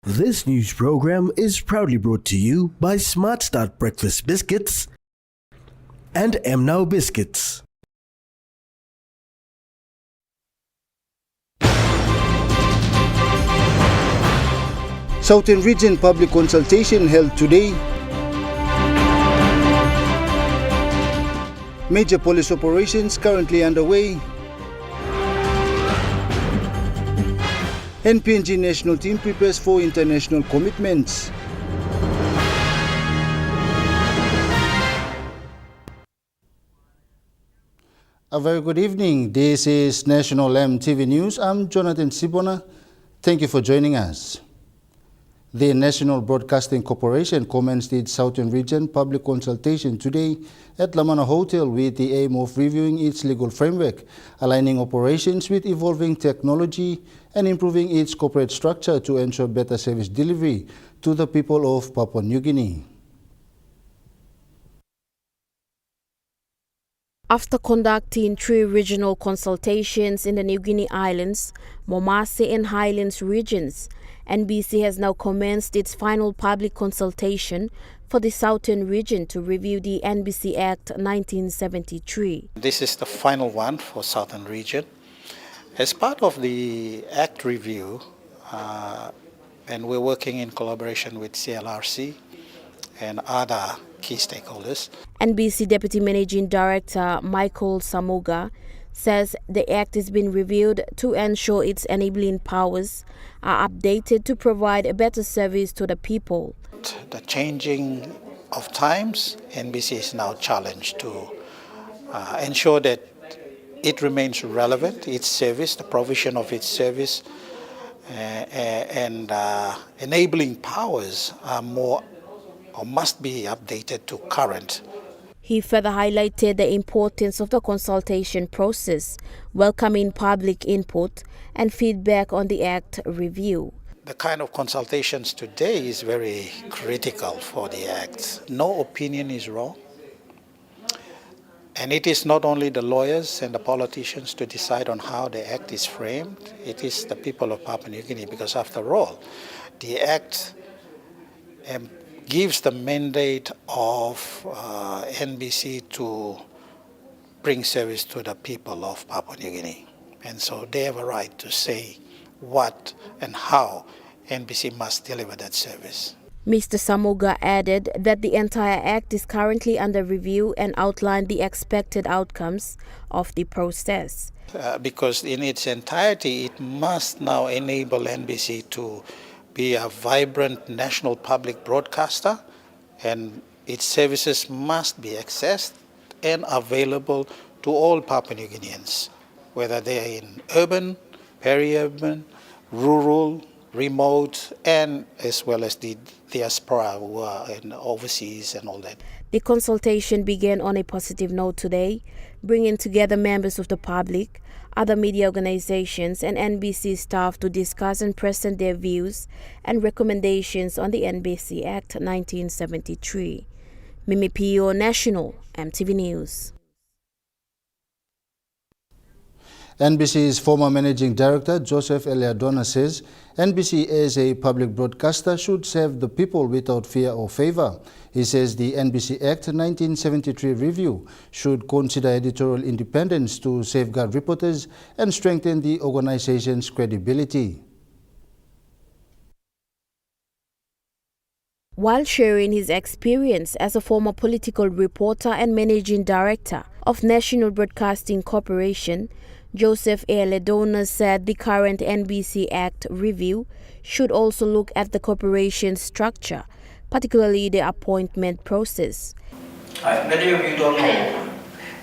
This news program is proudly brought to you by Smart Start Breakfast Biscuits and Now Biscuits. Southern Region public consultation held today. Major police operations currently underway. NPNG national team prepares for international commitments. A very good evening. This is National EMTV News. I'm Jonathan Sibona. Thank you for joining us. The National Broadcasting Corporation commenced its Southern Region public consultation today at Lamana Hotel with the aim of reviewing its legal framework, aligning operations with evolving technology, and improving its corporate structure to ensure better service delivery to the people of Papua New Guinea. After conducting 3 regional consultations in the New Guinea Islands, Momase and Highlands regions, NBC has now commenced its final public consultation for the Southern Region to review the NBC Act 1973. This is the final one for Southern Region. As part of the Act review, and we're working in collaboration with CLRC and other key stakeholders. NBC Deputy Managing Director Michael Samoga says the Act is being reviewed to ensure its enabling powers are updated to provide a better service to the people. The changing of times, NBC is now challenged to ensure that it remains relevant, its service, the provision of its service, and enabling powers are more or must be updated to current. He further highlighted the importance of the consultation process, welcoming public input and feedback on the Act review. The kind of consultations today is very critical for the Act. No opinion is wrong. And it is not only the lawyers and the politicians to decide on how the Act is framed, it is the people of Papua New Guinea, because after all, the Act gives the mandate of NBC to bring service to the people of Papua New Guinea. And so they have a right to say what and how NBC must deliver that service. Mr. Samoga added that the entire Act is currently under review and outlined the expected outcomes of the process. Because in its entirety, it must now enable NBC to be a vibrant national public broadcaster, and its services must be accessed and available to all Papua New Guineans, whether they are in urban, peri-urban, rural, remote, and as well as the diaspora who are in overseas and all that. The consultation began on a positive note today, bringing together members of the public, other media organizations, and NBC staff to discuss and present their views and recommendations on the NBC Act 1973. Mimi Pio, National EMTV News. NBC's former managing director, Joseph Eliadona, says NBC as a public broadcaster should serve the people without fear or favor. He says the NBC Act 1973 review should consider editorial independence to safeguard reporters and strengthen the organization's credibility. While sharing his experience as a former political reporter and managing director of National Broadcasting Corporation, Joseph Eliadona said the current NBC Act review should also look at the corporation's structure, particularly the appointment process. Many of you don't know,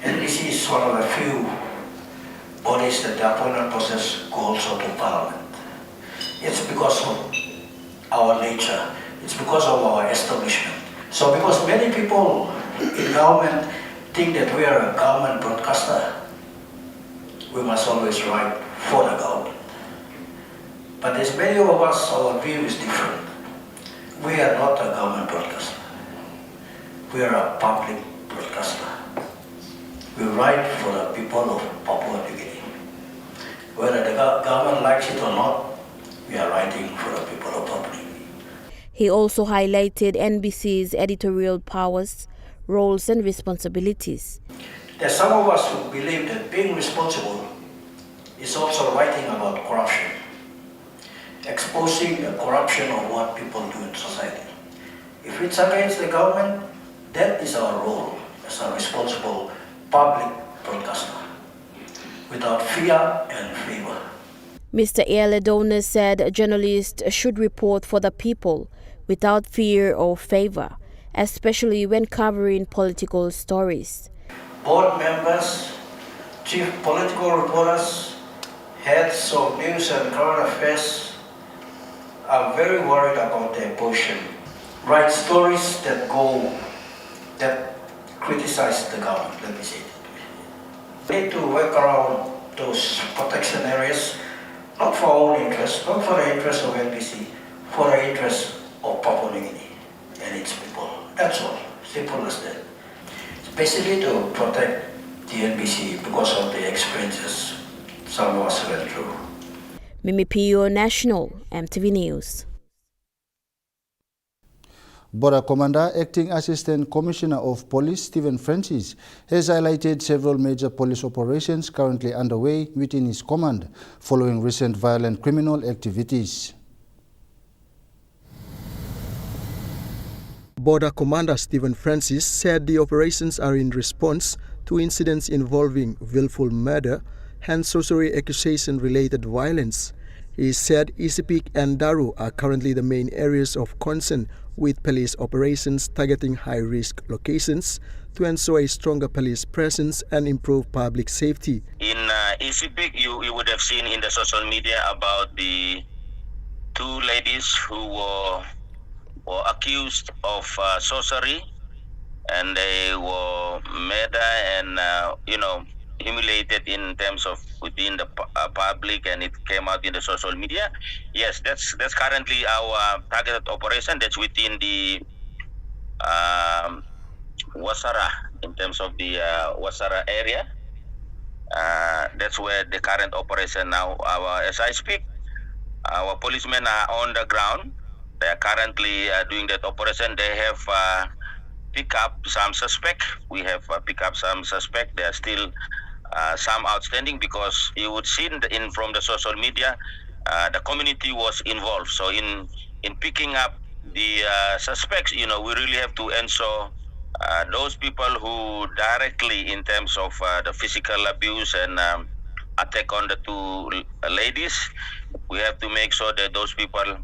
NBC is one of the few bodies that the appointment process goes out to Parliament. It's because of our nature. It's because of our establishment. So because many people in government think that we are a government broadcaster, we must always write for the government. But as many of us, our view is different. We are not a government broadcaster. We are a public broadcaster. We write for the people of Papua New Guinea. Whether the government likes it or not, we are writing for the people of Papua New Guinea. He also highlighted NBC's editorial powers, roles and responsibilities. There's some of us who believe that being responsible is also writing about corruption, exposing the corruption of what people do in society. If it's against the government, that is our role as a responsible public broadcaster, without fear and favor. Mr. Ledonis said journalists should report for the people without fear or favor, especially when covering political stories. Board members, chief political reporters, heads of news and current affairs are very worried about their position. Write stories that criticize the government, let me say it. We need to work around those protection areas, not for our own interest, not for the interest of NBC, for the interest of Papua New Guinea and its people. That's all, simple as that. It's basically to protect the NBC because of the experiences some of us went through. Mimi Pio, National, EMTV News. Border Commander, Acting Assistant Commissioner of Police Stephen Francis has highlighted several major police operations currently underway within his command following recent violent criminal activities. Border Commander Stephen Francis said the operations are in response to incidents involving willful murder and sorcery accusation-related violence. He said Isipik and Daru are currently the main areas of concern with police operations targeting high-risk locations to ensure a stronger police presence and improve public safety. In Isipik, you would have seen in the social media about the two ladies who were accused of sorcery, and they were murder and humiliated in terms of within the public, and it came out in the social media. Yes, that's currently our targeted operation. That's within the Wasara, in terms of the Wasara area. That's where the current operation now. As I speak, our policemen are on the ground. They are currently doing that operation. They have picked up some suspect. We have picked up some suspect. There are still some outstanding, because you would see from the social media, the community was involved. So in picking up the suspects, we really have to ensure those people who directly, in terms of the physical abuse and attack on the two ladies, we have to make sure that those people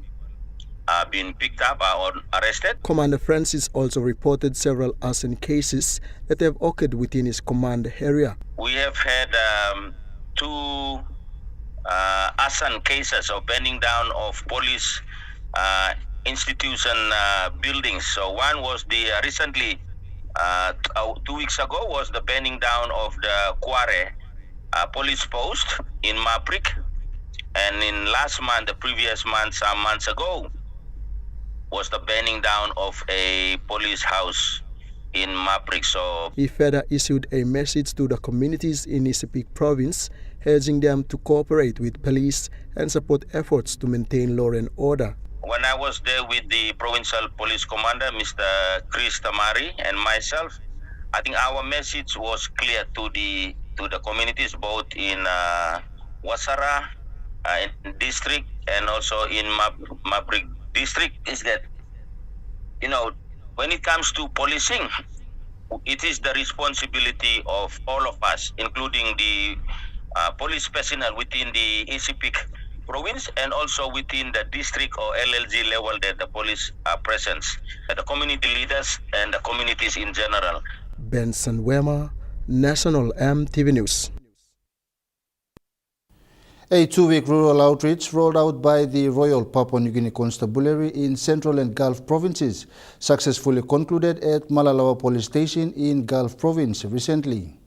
are being picked up or arrested. Commander Francis also reported several arson cases that have occurred within his command area. We have had two arson cases of burning down of police institution buildings. So one was the recently 2 weeks ago was the burning down of the Kware police post in Maprik, and in last month, the previous month, some months ago, was the burning down of a police house in Maprik. So he further issued a message to the communities in Isipik province, urging them to cooperate with police and support efforts to maintain law and order. When I was there with the provincial police commander, Mr. Chris Tamari, and myself, I think our message was clear to the communities, both in Wasara in district and also in Maprik district, is that when it comes to policing, it is the responsibility of all of us, including the police personnel within the Isipik province and also within the district or LLG level, that the police are present, the community leaders and the communities in general. Benson Wema, National EMTV News. A 2-week rural outreach rolled out by the Royal Papua New Guinea Constabulary in Central and Gulf provinces successfully concluded at Malalawa Police Station in Gulf Province recently.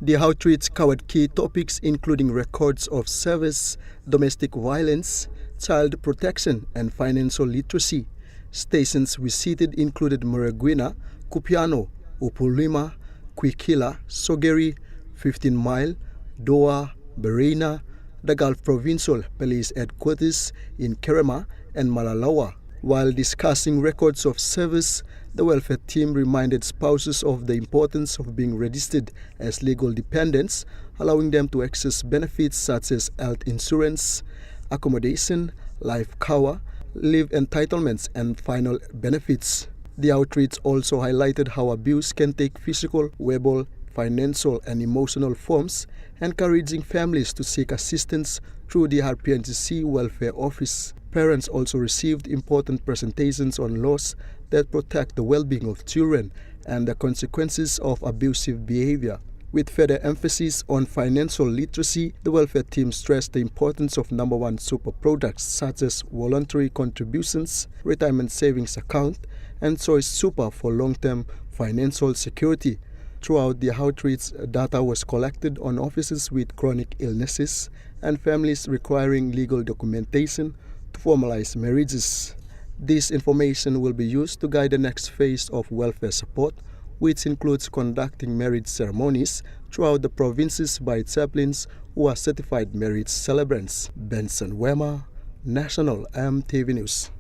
The outreach covered key topics including records of service, domestic violence, child protection, and financial literacy. Stations visited included Maraguina, Kupiano, Upulima, Kwikila, Sogeri, 15 Mile, Doa, Berena, the Gulf Provincial Police Headquarters in Kerema and Malalawa. While discussing records of service, the welfare team reminded spouses of the importance of being registered as legal dependents, allowing them to access benefits such as health insurance, accommodation, life cover, leave entitlements, and final benefits. The outreach also highlighted how abuse can take physical, verbal, financial, and emotional forms, encouraging families to seek assistance through the RPNGC Welfare Office. Parents also received important presentations on laws that protect the well-being of children and the consequences of abusive behavior. With further emphasis on financial literacy, the welfare team stressed the importance of number one super products such as voluntary contributions, retirement savings account, and choice super for long-term financial security. Throughout the outreach, data was collected on officers with chronic illnesses and families requiring legal documentation to formalize marriages. This information will be used to guide the next phase of welfare support, which includes conducting marriage ceremonies throughout the provinces by chaplains who are certified marriage celebrants. Benson Wema, National EMTV News.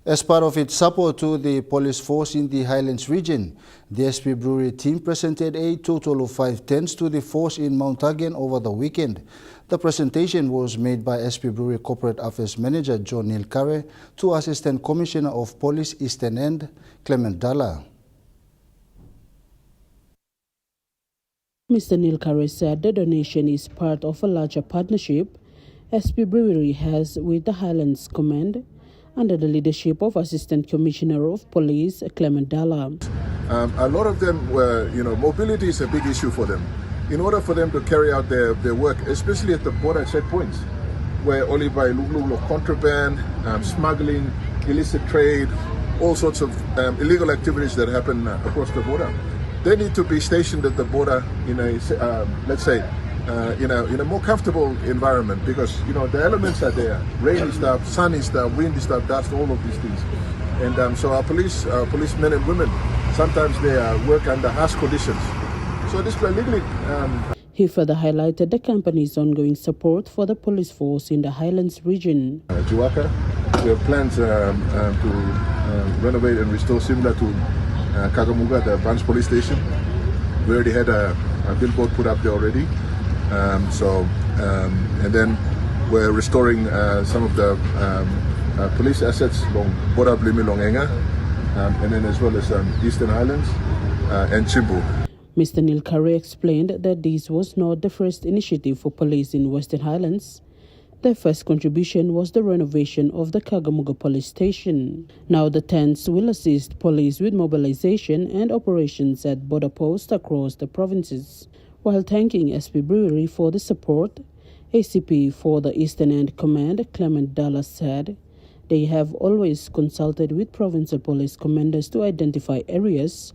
As part of its support to the police force in the Highlands region, the SP Brewery team presented a total of 5 tents to the force in Mount Hagen over the weekend. The presentation was made by SP Brewery Corporate Affairs Manager John Neil Carey to Assistant Commissioner of Police Eastern End, Clement Dalla. Mr. Neil Carey said the donation is part of a larger partnership SP Brewery has with the Highlands Command under the leadership of Assistant Commissioner of Police Clement Dalla. A lot of them were, mobility is a big issue for them. In order for them to carry out their work, especially at the border checkpoints, where only by of contraband, smuggling, illicit trade, all sorts of illegal activities that happen across the border, they need to be stationed at the border in a, in a more comfortable environment, because the elements are there. Rain is there, sun is there, wind is there, dust, all of these things. And so our policemen and women, sometimes they work under harsh conditions. So this legally. He further highlighted the company's ongoing support for the police force in the Highlands region. Juwaka, we have plans to renovate and restore similar to Kagamuga, the branch police station. We already had a billboard put up there already. And then we're restoring some of the police assets along Bora Blimi Longenga, and then as well as Eastern Highlands and Chimbu. Mr. Neil Carey explained that this was not the first initiative for police in Western Highlands. Their first contribution was the renovation of the Kagamuga police station. Now the tents will assist police with mobilization and operations at border posts across the provinces. While thanking SP Brewery for the support, ACP for the Eastern End Command Clement Dalla said they have always consulted with provincial police commanders to identify areas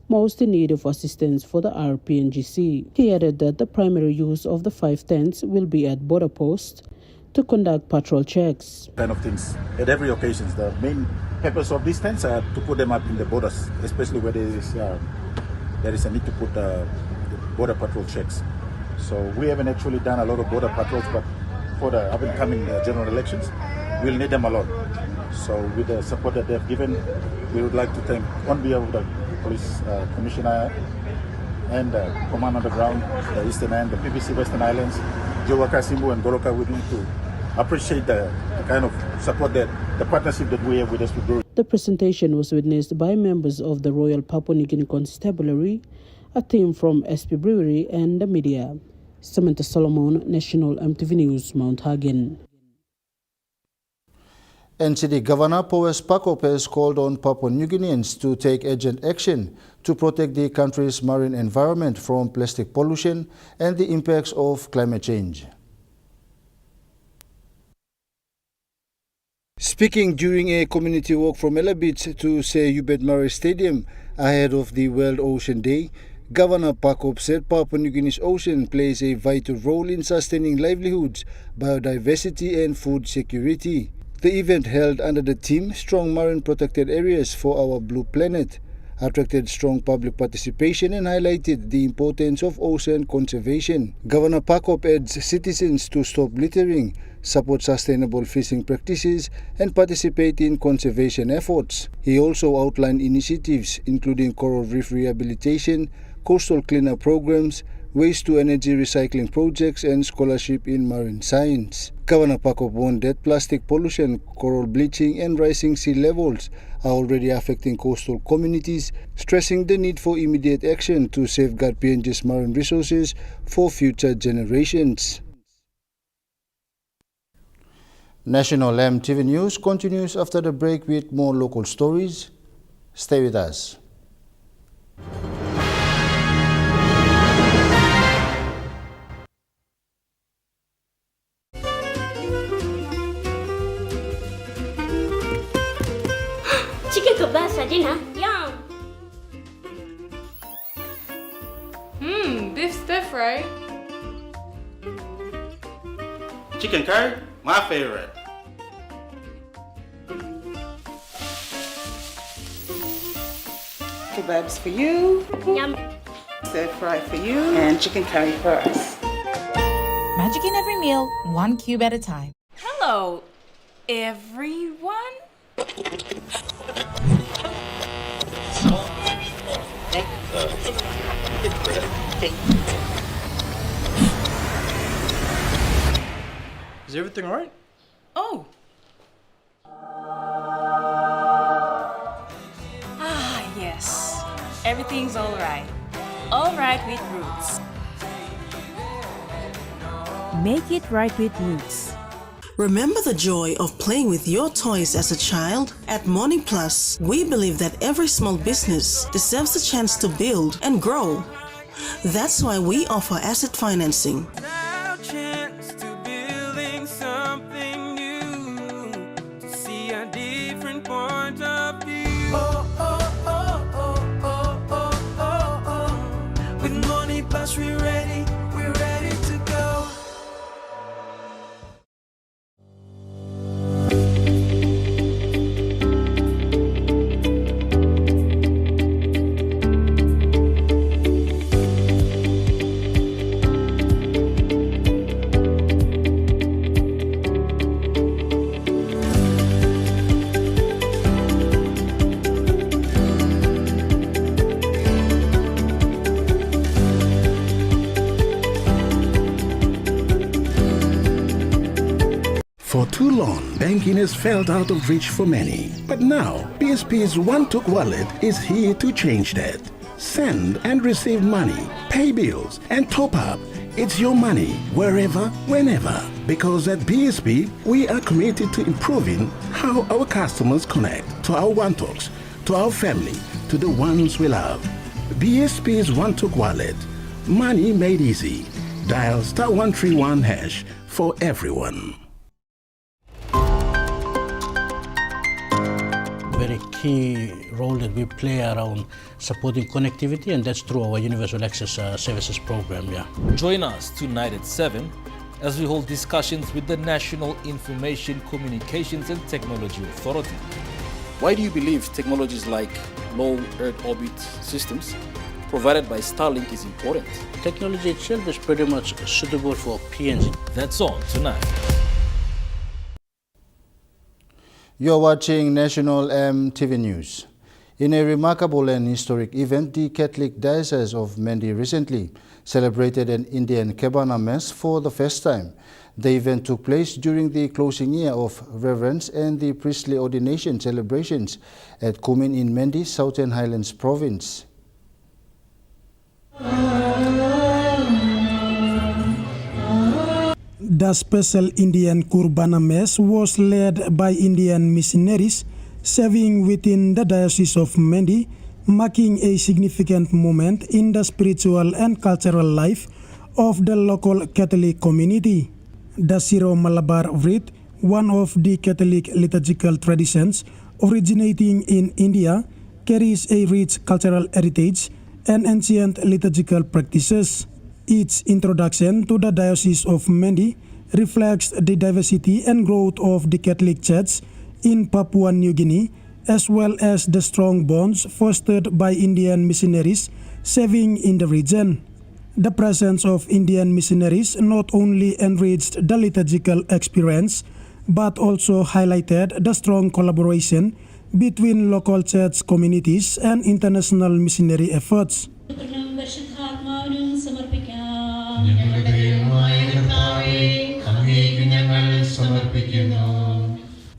most in need of assistance for the RPNGC. He added that the primary use of the 5 tents will be at border posts to conduct patrol checks. Kind of things at every occasion. The main purpose of these tents are to put them up in the borders, especially where there is a need to put border patrol checks. So we haven't actually done a lot of border patrols, but for the up-and-coming general elections, we'll need them a lot. So with the support that they've given, we would like to thank, on behalf of the Police Commissioner and Command on the Ground, the Eastern End, the PPC Western Islands, Jowaka, Simbu and Goroka. We need to appreciate the kind of support that the partnership that we have with SP Brewery. The presentation was witnessed by members of the Royal Papua New Guinea Constabulary, a team from SP Brewery and the media. Samantha Solomon, National EMTV News, Mount Hagen. NCD Governor Powes Pakop has called on Papua New Guineans to take urgent action to protect the country's marine environment from plastic pollution and the impacts of climate change. Speaking during a community walk from Ella Beach to Sir Hubert Murray Stadium ahead of the World Ocean Day, Governor Pakop said Papua New Guinea's ocean plays a vital role in sustaining livelihoods, biodiversity and food security. The event held under the theme Strong Marine Protected Areas for Our Blue Planet attracted strong public participation and highlighted the importance of ocean conservation. Governor Pakop urged citizens to stop littering, support sustainable fishing practices, and participate in conservation efforts. He also outlined initiatives including coral reef rehabilitation, coastal cleanup programs, waste-to-energy recycling projects, and scholarship in marine science. Governor Pakop warned that plastic pollution, coral bleaching, and rising sea levels are already affecting coastal communities, stressing the need for immediate action to safeguard PNG's marine resources for future generations. National EMTV News continues after the break with more local stories. Stay with us. Chicken kebab for dinner. Yum! Beef stir fry. Chicken curry, my favorite. Kebabs for you, Yum! stir fry for you, and chicken curry for us. Magic in every meal, one cube at a time. Hello, everyone. Is everything all right? Oh. Yes. Everything's all right. All right with Roots. Make it right with Roots. Remember the joy of playing with your toys as a child? At Morning Plus, we believe that every small business deserves a chance to build and grow. That's why we offer asset financing. For too long, banking has felt out of reach for many. But now, BSP's One-Took Wallet is here to change that. Send and receive money, pay bills, and top up. It's your money, wherever, whenever. Because at BSP, we are committed to improving how our customers connect to our One-Talks, to our family, to the ones we love. BSP's One-Took Wallet. Money made easy. Dial *131# for everyone. Very key role that we play around supporting connectivity, and that's through our Universal Access Services program. Join us tonight at 7 as we hold discussions with the National Information Communications and Technology Authority. Why do you believe technologies like low Earth orbit systems provided by Starlink is important? Technology itself is pretty much suitable for PNG. That's all tonight. You're watching National EMTV News. In a remarkable and historic event, the Catholic Diocese of Mendi recently celebrated an Indian Kebana Mass for the first time. The event took place during the closing year of Reverence and the priestly ordination celebrations at Kumin in Mendi, Southern Highlands Province. The special Indian Kurbana Mass was led by Indian missionaries serving within the Diocese of Mendi, marking a significant moment in the spiritual and cultural life of the local Catholic community. The Syro-Malabar Rite, one of the Catholic liturgical traditions originating in India, carries a rich cultural heritage and ancient liturgical practices. Its introduction to the Diocese of Mendi reflects the diversity and growth of the Catholic Church in Papua New Guinea as well as the strong bonds fostered by Indian missionaries serving in the region. The presence of Indian missionaries not only enriched the liturgical experience, but also highlighted the strong collaboration between local church communities and international missionary efforts.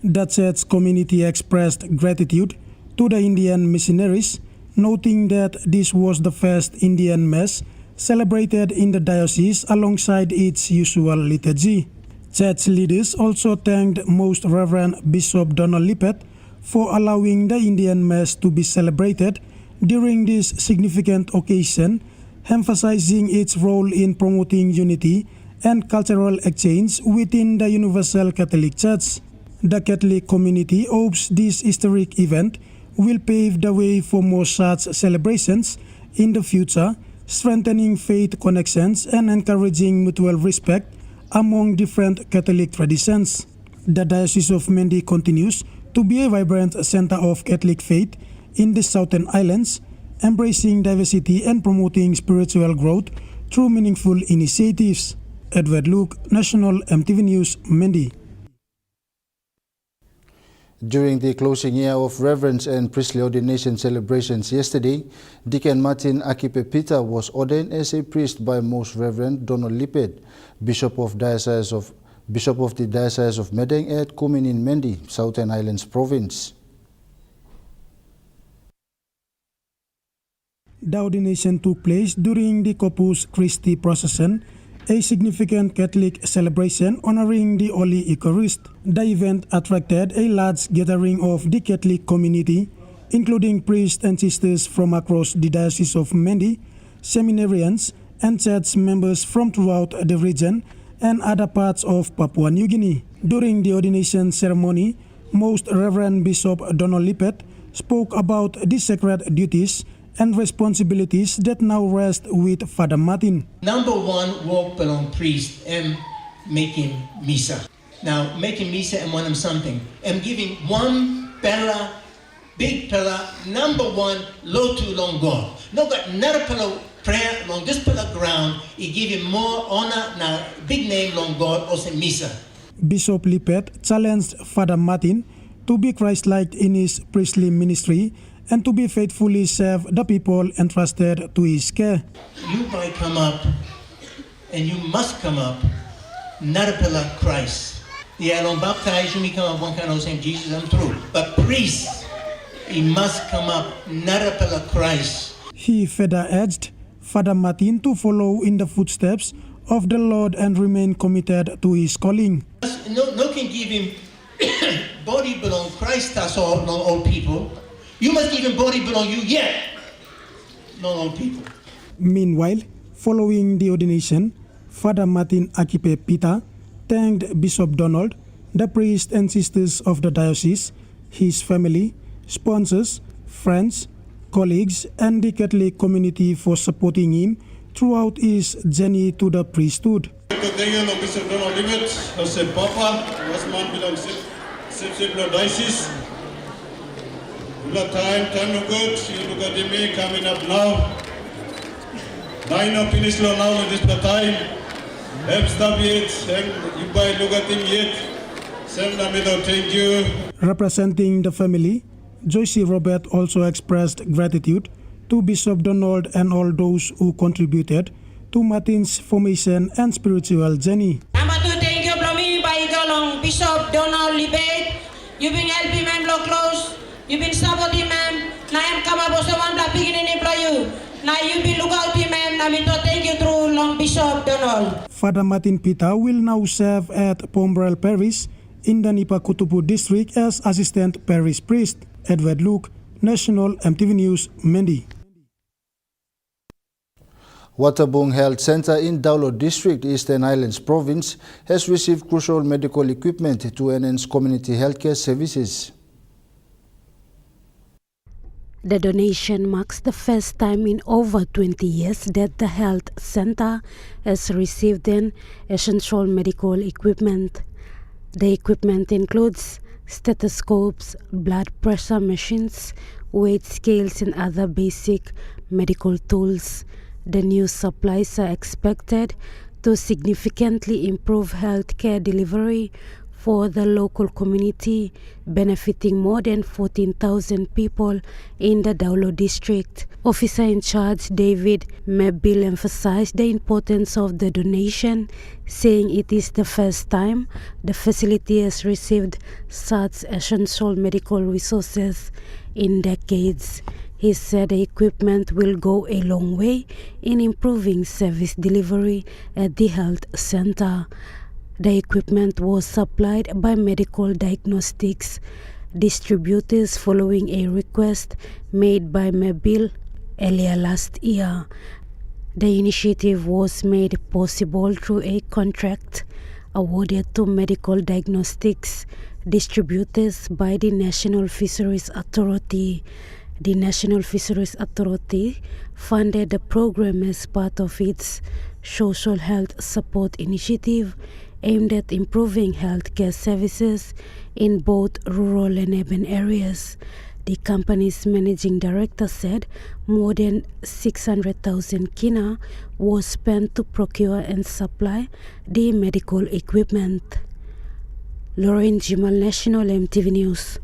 The church community expressed gratitude to the Indian missionaries, noting that this was the first Indian Mass celebrated in the diocese alongside its usual liturgy. Church leaders also thanked Most Reverend Bishop Donald Lippett for allowing the Indian Mass to be celebrated during this significant occasion, emphasizing its role in promoting unity and cultural exchange within the Universal Catholic Church. The Catholic community hopes this historic event will pave the way for more such celebrations in the future, strengthening faith connections and encouraging mutual respect among different Catholic traditions. The Diocese of Mendi continues to be a vibrant center of Catholic faith in the Southern Islands, embracing diversity and promoting spiritual growth through meaningful initiatives. Edward Luke, National EMTV News, Mendi. During the closing year of reverence and priestly ordination celebrations yesterday, Deacon Martin Akipe-Peter was ordained as a priest by Most Reverend Donald Lippett, Bishop of the Diocese of Medang at Kumin in Mendi, Southern Islands Province. The ordination took place during the Corpus Christi procession, a significant Catholic celebration honoring the Holy Eucharist. The event attracted a large gathering of the Catholic community, including priests and sisters from across the Diocese of Mendi, seminarians, and church members from throughout the region and other parts of Papua New Guinea. During the ordination ceremony, Most Reverend Bishop Donald Lippett spoke about the sacred duties and responsibilities that now rest with Father Martin. Number one work belong priest and making misa. Now making misa and want something. I'm giving one pillar, big pillar, number one, low to long God. No got another pillar prayer along this pillar ground. He give him more honor now big name long God also misa. Bishop Lippett challenged Father Martin to be Christ-like in his priestly ministry and to be faithfully serve the people entrusted to his care. You might come up, and you must come up, not a pillar Christ. Yeah, I don't baptize you, me come up one kind of saying Jesus, I'm through. But priest, he must come up, not a pillar Christ. He further urged Father Martin to follow in the footsteps of the Lord and remain committed to his calling. No can give him body belong Christ, that's all people. You must give him body belong you yet. Not all people. Meanwhile, following the ordination, Father Martin Akipe-Peter thanked Bishop Donald, the priests and sisters of the diocese, his family, sponsors, friends, colleagues, and the Catholic community for supporting him throughout his journey to the priesthood. Bishop Donald Lippett, as a Papa, was man belongs to the diocese. Time no good, you look at me coming up now. Nine of finish now in this time. Help stop yet, and you buy look at him yet. Send them without thank you. Representing the family, Joyce Robert also expressed gratitude to Bishop Donald and all those who contributed to Martin's formation and spiritual journey. Number two, thank you, Blomi, by Dolong, Bishop Donald Lippett. You've been helping me block close. You've been supporting ma'am. Now I'm come up also one that beginning for you. Now you be look out ma'am. Now me to thank you through long Bishop Donald. Father Martin Peter will now serve at Pombrel Parish in the Nipa Kutubu district as assistant parish priest. Edward Luke, National EMTV News, Mendi. Waterbong Health Center in Daulo District, Eastern Islands Province, has received crucial medical equipment to enhance community healthcare services. The donation marks the first time in over 20 years that the health center has received an essential medical equipment. The equipment includes stethoscopes, blood pressure machines, weight scales, and other basic medical tools. The new supplies are expected to significantly improve healthcare delivery for the local community, benefiting more than 14,000 people in the Daulo district. Officer in charge David Mebil emphasized the importance of the donation, saying it is the first time the facility has received such essential medical resources in decades. He said the equipment will go a long way in improving service delivery at the health center. The equipment was supplied by Medical Diagnostics Distributors following a request made by Mebil earlier last year. The initiative was made possible through a contract awarded to Medical Diagnostics Distributors by the National Fisheries Authority. The National Fisheries Authority funded the program as part of its social health support initiative aimed at improving healthcare services in both rural and urban areas. The company's managing director said more than 600,000 kina was spent to procure and supply the medical equipment. Lauren Jimal, National EMTV News.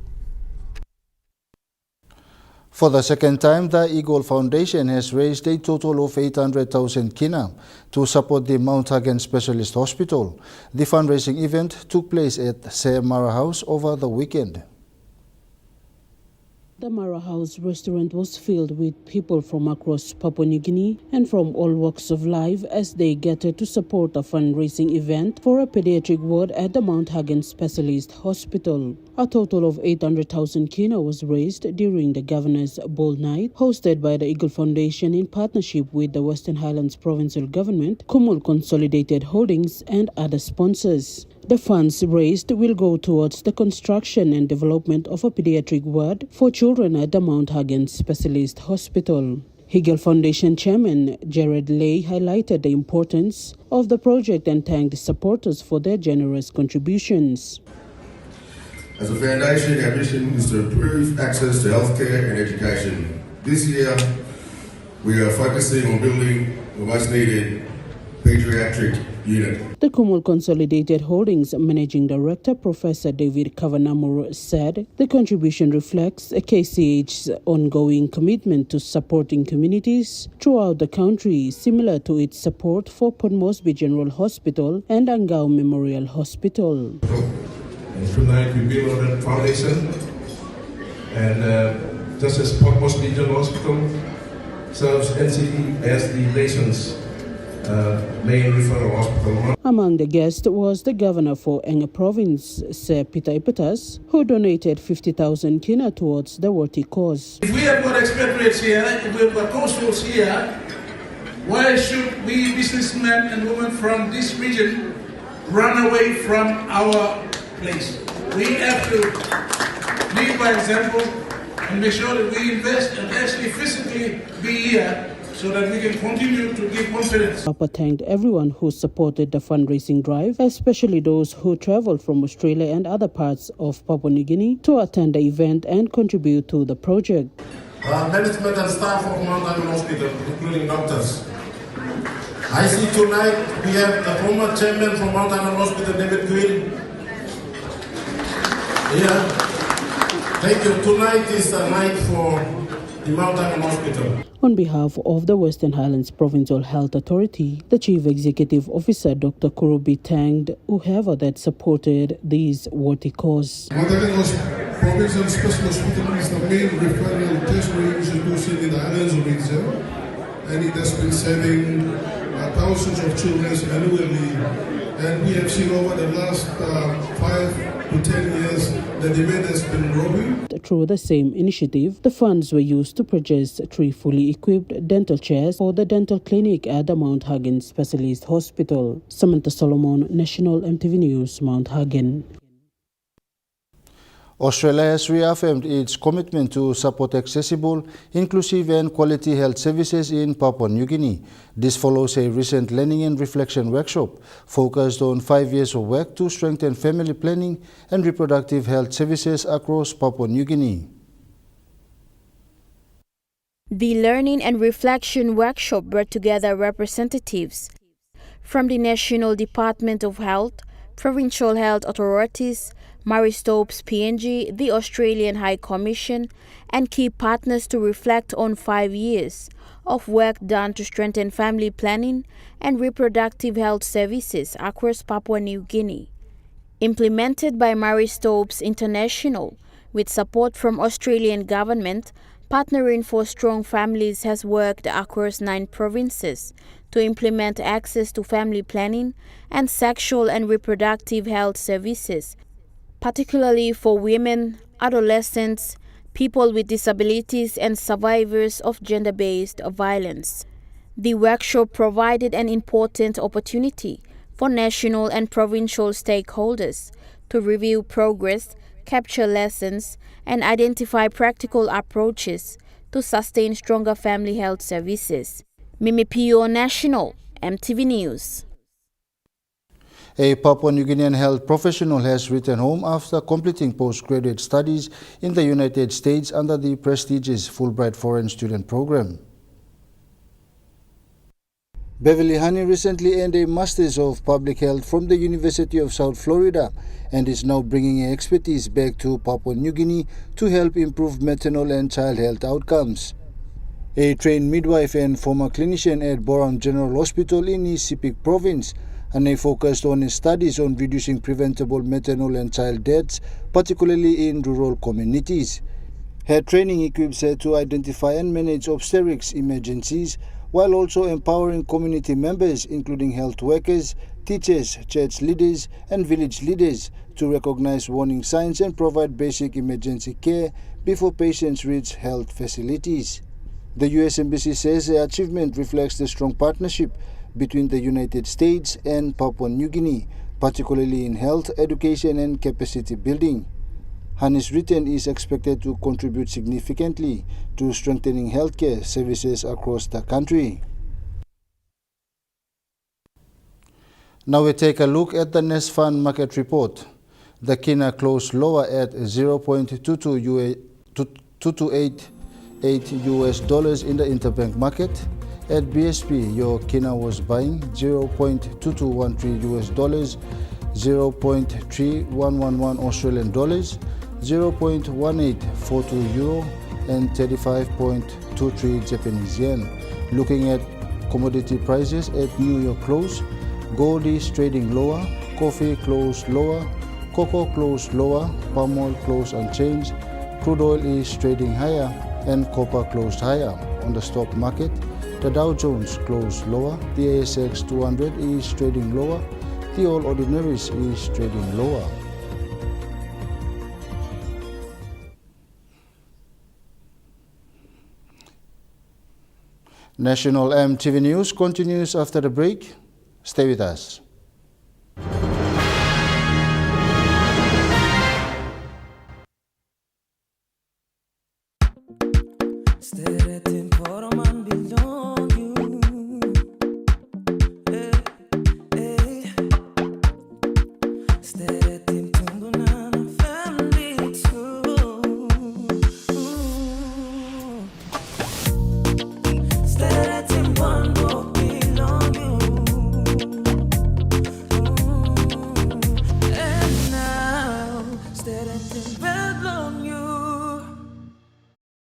For the second time, the Eagle Foundation has raised a total of 800,000 kina to support the Mount Hagen Specialist Hospital. The fundraising event took place at Mara House over the weekend. The Mara House restaurant was filled with people from across Papua New Guinea and from all walks of life as they gathered to support a fundraising event for a pediatric ward at the Mount Hagen Specialist Hospital. A total of 800,000 kina was raised during the Governor's Ball Night, hosted by the Eagle Foundation in partnership with the Western Highlands Provincial Government, Kumul Consolidated Holdings, and other sponsors. The funds raised will go towards the construction and development of a pediatric ward for children at the Mount Hagen Specialist Hospital. Eagle Foundation Chairman Jared Lay highlighted the importance of the project and thanked the supporters for their generous contributions. As a foundation, our mission is to improve access to healthcare and education. This year, we are focusing on building the most needed pediatric unit. The Kumul Consolidated Holdings Managing Director Professor David Kavanamur said the contribution reflects KCH's ongoing commitment to supporting communities throughout the country, similar to its support for Port Moresby General Hospital and Angao Memorial Hospital. And tonight we build on that foundation, and just as Port Moresby General Hospital serves NCE as the nation's main referral hospital. Among the guests was the governor for Enga Province, Sir Peter Ipetas, who donated 50,000 kina towards the worthy cause. If we have got expatriates here, if we have got consuls here, why should we businessmen and women from this region run away from our place? We have to lead by example and make sure that we invest and actually physically be here so that we can continue to give confidence. Papa thanked everyone who supported the fundraising drive, especially those who traveled from Australia and other parts of Papua New Guinea to attend the event and contribute to the project. Management and staff of Mount Hagen Hospital, including doctors. I see tonight we have the former chairman from Mount Hagen Hospital, David Quinn. Yeah. Thank you. Tonight is the night for the Mount Hagen Hospital. On behalf of the Western Highlands Provincial Health Authority, the Chief Executive Officer Dr. Kurubi thanked whoever that supported these worthy cause. Mount Hagen Provincial Specialist Hospital is the main referral tertiary institution in the Highlands region, and it has been serving thousands of children annually. And we have seen over the last 5 to 10 years the demand has been growing. Through the same initiative, the funds were used to purchase 3 fully equipped dental chairs for the dental clinic at the Mount Hagen Specialist Hospital. Samantha Solomon, National EMTV News, Mount Hagen. Australia has reaffirmed its commitment to support accessible, inclusive and quality health services in Papua New Guinea. This follows a recent learning and reflection workshop focused on 5 years of work to strengthen family planning and reproductive health services across Papua New Guinea. The Learning and Reflection Workshop brought together representatives from the National Department of Health, Provincial Health Authorities, Marie Stopes PNG, the Australian High Commission, and key partners to reflect on 5 years of work done to strengthen family planning and reproductive health services across Papua New Guinea. Implemented by Marie Stopes International, with support from Australian government, Partnering for Strong Families has worked across 9 provinces to implement access to family planning and sexual and reproductive health services, particularly for women, adolescents, people with disabilities, and survivors of gender-based violence. The workshop provided an important opportunity for national and provincial stakeholders to review progress, capture lessons, and identify practical approaches to sustain stronger family health services. Mimi Pio National, EMTV News. A Papua New Guinean health professional has returned home after completing postgraduate studies in the United States under the prestigious Fulbright Foreign Student Program. Beverly Honey recently earned a Master's of Public Health from the University of South Florida and is now bringing her expertise back to Papua New Guinea to help improve maternal and child health outcomes. A trained midwife and former clinician at Boram General Hospital in East Sepik Province, Honey focused on his studies on reducing preventable maternal and child deaths, particularly in rural communities. Her training equips her to identify and manage obstetrics emergencies, while also empowering community members, including health workers, teachers, church leaders, and village leaders, to recognize warning signs and provide basic emergency care before patients reach health facilities. The U.S. Embassy says the achievement reflects the strong partnership between the United States and Papua New Guinea, particularly in health, education, and capacity building. Honey's return is expected to contribute significantly to strengthening healthcare services across the country. Now we take a look at the Nest Fund market report. The Kina closed lower at 0.2288 US dollars in the interbank market. At BSP, your Kina was buying 0.2213 US dollars, 0.3111 Australian dollars, 0.1842 euro, and 35.23 Japanese yen. Looking at commodity prices at New York close, gold is trading lower, coffee closed lower, cocoa closed lower, palm oil closed unchanged, crude oil is trading higher, and copper closed higher. On the stock market, the Dow Jones closed lower, the ASX 200 is trading lower, the All Ordinaries is trading lower. National EMTV News continues after the break. Stay with us.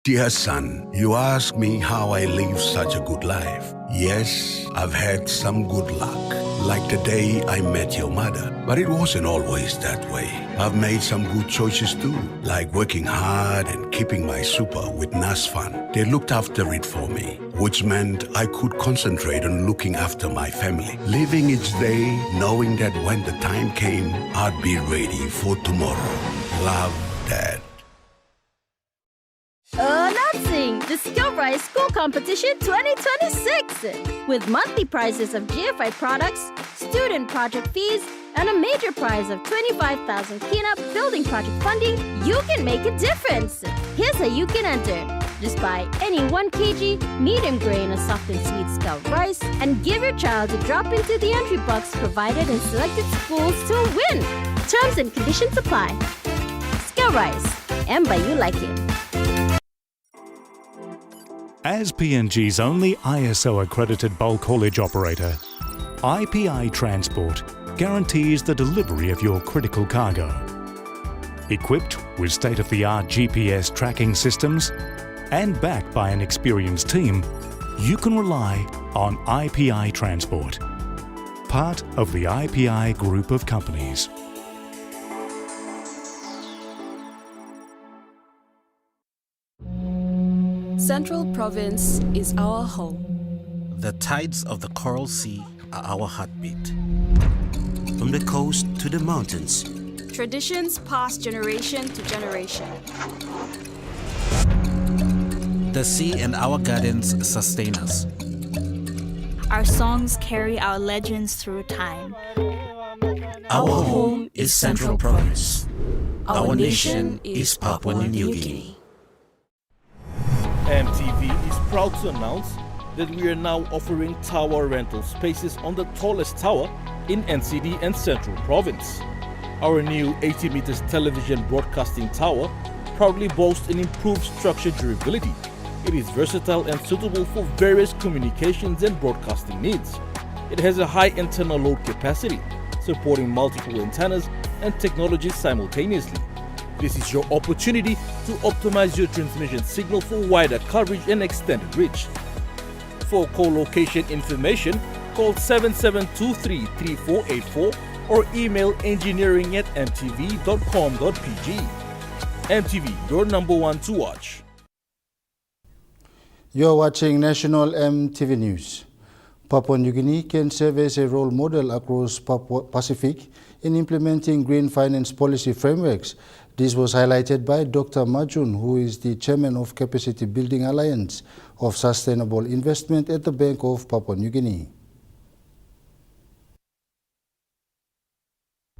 Dear son, you ask me how I live such a good life. Yes, I've had some good luck, like the day I met your mother. But it wasn't always that way. I've made some good choices too, like working hard and keeping my super with NASFAN. They looked after it for me, which meant I could concentrate on looking after my family, living each day knowing that when the time came, I'd be ready for tomorrow. Love, Dad. Announcing Discover School Competition 2026 with monthly prizes of GFI products, student project fees, and a major prize of 25,000 Kina building project funding, you can make a difference. Here's how you can enter. Just buy any 1 kg medium grain or soft and sweet Scout rice and give your child a drop into the entry box provided in selected schools to win. Terms and conditions apply. Scout rice, and by you like it. As PNG's only ISO-accredited bulk haulage operator, IPI Transport guarantees the delivery of your critical cargo. Equipped with state-of-the-art GPS tracking systems and backed by an experienced team, you can rely on IPI Transport, part of the IPI group of companies. Central Province is our home. The tides of the Coral Sea are our heartbeat. From the coast to the mountains, Traditions pass generation to generation. the sea and our gardens sustain us. Our songs carry our legends through time. Our home is Central Province. Our nation is Papua New Guinea. EMTV is proud to announce that we are now offering tower rental spaces on the tallest tower in NCD and Central Province. Our new 80 meters television broadcasting tower proudly boasts an improved structure durability. It is versatile and suitable for various communications and broadcasting needs. It has a high internal load capacity, supporting multiple antennas and technologies simultaneously. This is your opportunity to optimize your transmission signal for wider coverage and extended reach. For co-location information, call 7723-3484 or email engineering@mtv.com.pg. MTV, your number one to watch. You're watching National MTV News. Papua New Guinea can serve as a role model across Pacific in implementing green finance policy frameworks. This was highlighted by Dr. Majun, who is the chairman of Capacity Building Alliance of Sustainable Investment at the Bank of Papua New Guinea.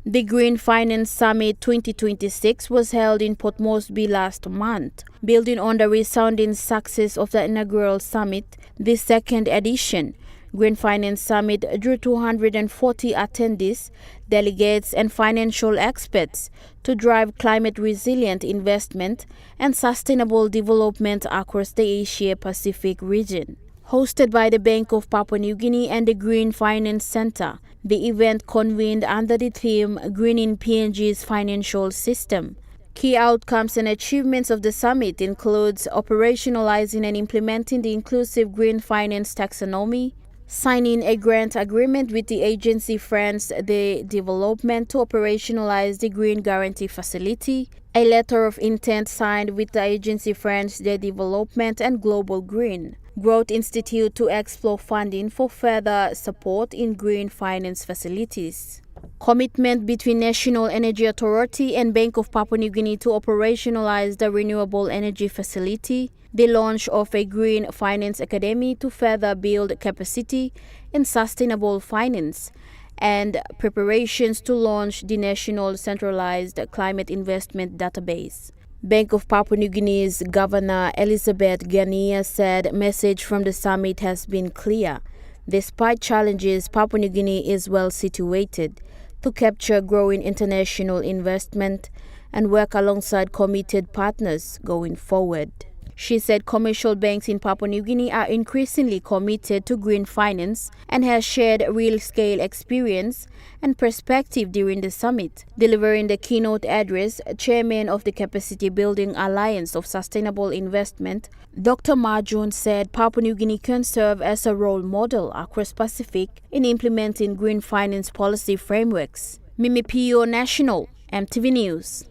The Green Finance Summit 2026 was held in Port Moresby last month. Building on the resounding success of the inaugural summit, the second edition, Green Finance Summit drew 240 attendees, delegates and financial experts to drive climate-resilient investment and sustainable development across the Asia-Pacific region. Hosted by the Bank of Papua New Guinea and the Green Finance Center, the event convened under the theme Greening PNG's Financial System. Key outcomes and achievements of the summit includes operationalizing and implementing the inclusive green finance taxonomy, signing a grant agreement with the agency France de Development to operationalize the Green Guarantee Facility, a letter of intent signed with the agency France de Development and Global Green Growth Institute to explore funding for further support in green finance facilities. Commitment between National Energy Authority and Bank of Papua New Guinea to operationalize the Renewable Energy Facility, the launch of a Green Finance Academy to further build capacity in sustainable finance, and preparations to launch the National Centralized Climate Investment Database. Bank of Papua New Guinea's Governor Elizabeth Ghania said message from the summit has been clear. Despite challenges, Papua New Guinea is well situated to capture growing international investment and work alongside committed partners going forward. She said commercial banks in Papua New Guinea are increasingly committed to green finance and has shared real-scale experience and perspective during the summit. Delivering the keynote address, Chairman of the Capacity Building Alliance of Sustainable Investment, Dr. Majun said Papua New Guinea can serve as a role model across Pacific in implementing green finance policy frameworks. Mimi Pio, National, MTV News.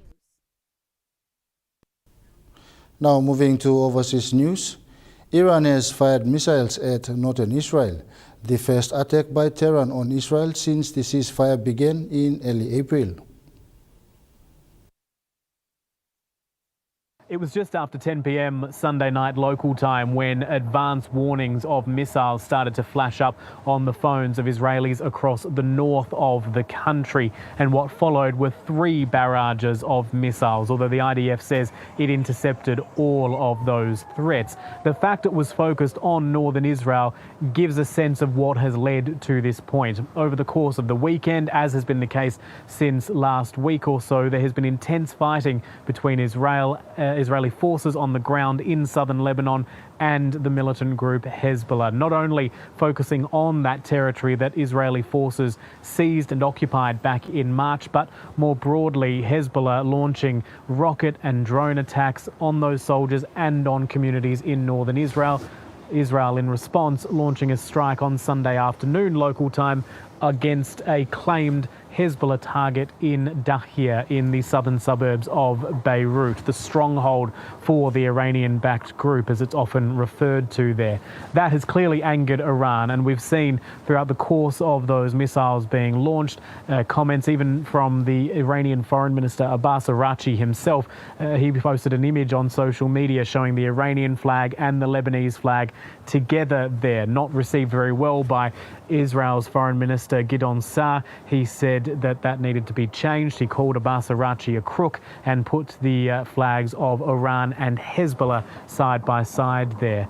Now moving to overseas news, Iran has fired missiles at northern Israel, the first attack by Tehran on Israel since the ceasefire began in early April. It was just after 10 p.m. Sunday night local time when advance warnings of missiles started to flash up on the phones of Israelis across the north of the country. And what followed were 3 barrages of missiles, although the IDF says it intercepted all of those threats. The fact it was focused on northern Israel gives a sense of what has led to this point. Over the course of the weekend, as has been the case since last week or so, there has been intense fighting between Israeli forces on the ground in southern Lebanon and the militant group Hezbollah, not only focusing on that territory that Israeli forces seized and occupied back in March, but more broadly, Hezbollah launching rocket and drone attacks on those soldiers and on communities in northern Israel. Israel, in response, launching a strike on Sunday afternoon local time against a claimed Hezbollah target in Dahia in the southern suburbs of Beirut, the stronghold for the Iranian-backed group, as it's often referred to there. That has clearly angered Iran, and we've seen throughout the course of those missiles being launched, comments even from the Iranian Foreign Minister Abbas Araghchi himself. He posted an image on social media showing the Iranian flag and the Lebanese flag together there, not received very well by Israel's Foreign Minister Gideon Sa'ar. He said that needed to be changed. He called Abbas Araghchi a crook and put the flags of Iran and Hezbollah side by side there.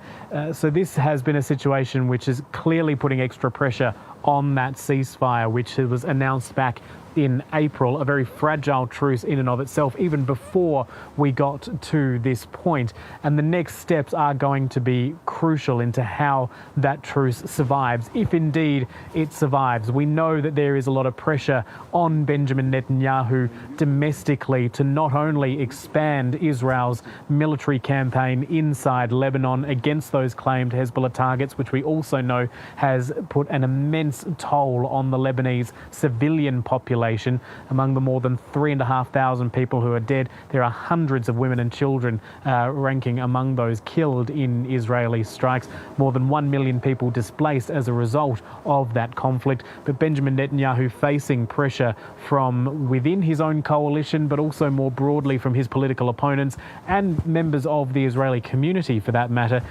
So this has been a situation which is clearly putting extra pressure on that ceasefire, which was announced back in April, a very fragile truce in and of itself, even before we got to this point. And the next steps are going to be crucial into how that truce survives, if indeed it survives. We know that there is a lot of pressure on Benjamin Netanyahu domestically to not only expand Israel's military campaign inside Lebanon against those claimed Hezbollah targets, which we also know has put an immense toll on the Lebanese civilian population. Among the more than 3,500 people who are dead, there are hundreds of women and children ranking among those killed in Israeli strikes. More than 1 million people displaced as a result of that conflict. But Benjamin Netanyahu facing pressure from within his own coalition, but also more broadly from his political opponents and members of the Israeli community for that matter.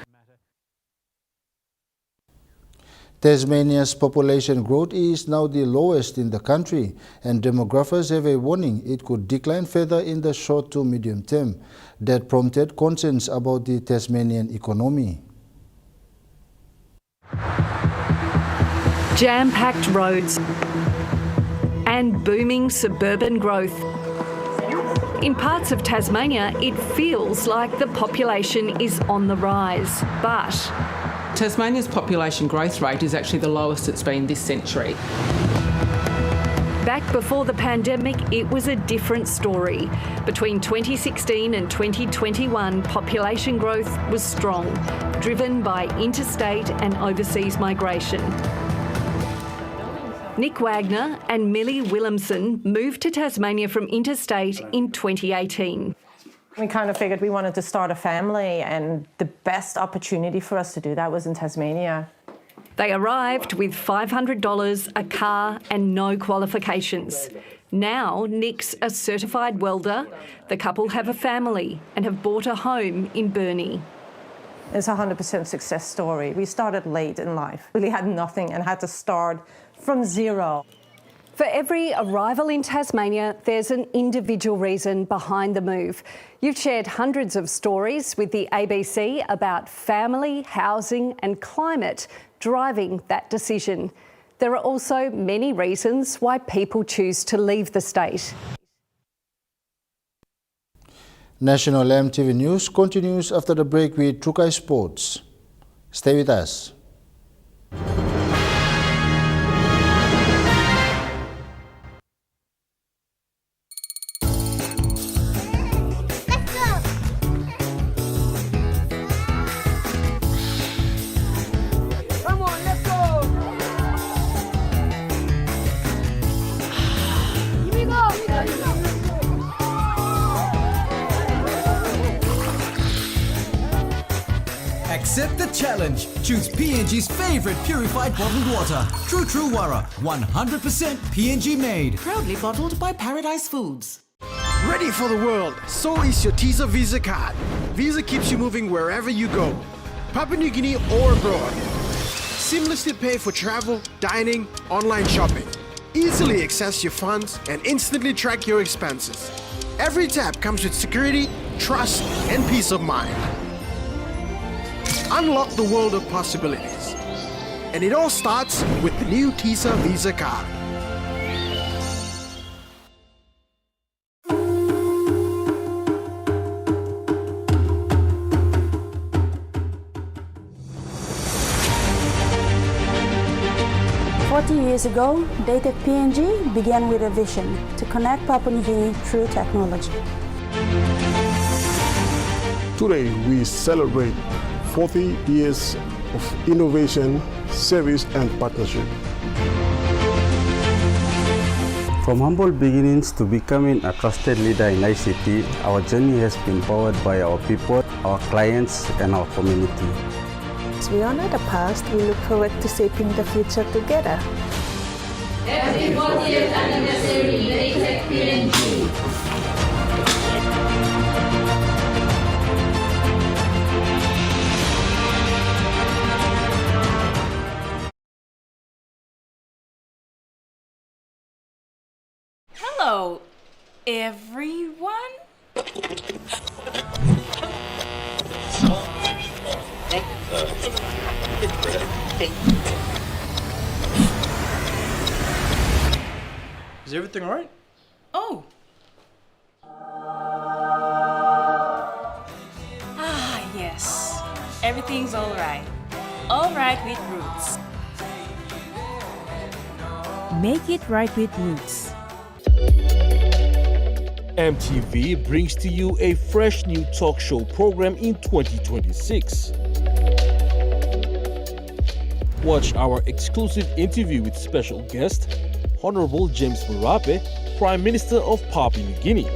Tasmania's population growth is now the lowest in the country, and demographers have a warning it could decline further in the short to medium term. That prompted concerns about the Tasmanian economy. Jam-packed roads and booming suburban growth. In parts of Tasmania, it feels like the population is on the rise, but Tasmania's population growth rate is actually the lowest it's been this century. Back before the pandemic, it was a different story. Between 2016 and 2021, population growth was strong, driven by interstate and overseas migration. Nick Wagner and Millie Williamson moved to Tasmania from interstate in 2018. We kind of figured we wanted to start a family, and the best opportunity for us to do that was in Tasmania. They arrived with $500, a car and no qualifications. Now Nick's a certified welder. The couple have a family and have bought a home in Burnie. It's a 100% success story. We started late in life, really had nothing and had to start from zero. For every arrival in Tasmania, there's an individual reason behind the move. You've shared hundreds of stories with the ABC about family, housing and climate driving that decision. There are also many reasons why people choose to leave the state. National EMTV News continues after the break with Trukai Sports. Stay with us. Accept the challenge. Choose PNG's favorite purified bottled water. True Wara, 100% PNG made. Proudly bottled by Paradise Foods. Ready for the world, so is your Visa Visa card. Visa keeps you moving wherever you go, Papua New Guinea or abroad. Seamlessly pay for travel, dining, online shopping. Easily access your funds and instantly track your expenses. Every tap comes with security, trust, and peace of mind. Unlock the world of possibilities. And it all starts with the new Visa Visa card. Years ago, Dated PNG began with a vision to connect Papua New Guinea through technology. Today, we celebrate 40 years of innovation, service, and partnership. From humble beginnings to becoming a trusted leader in ICT, our journey has been powered by our people, our clients, and our community. As we honor the past, we look forward to shaping the future together. Happy 40th anniversary, Dated PNG. Hello, everyone. Is everything all right? Oh. Ah, yes. Everything's all right. All right with Roots. Make it right with Roots. EMTV brings to you a fresh new talk show program in 2026. Watch our exclusive interview with special guest, Honorable James Marape, Prime Minister of Papua New Guinea,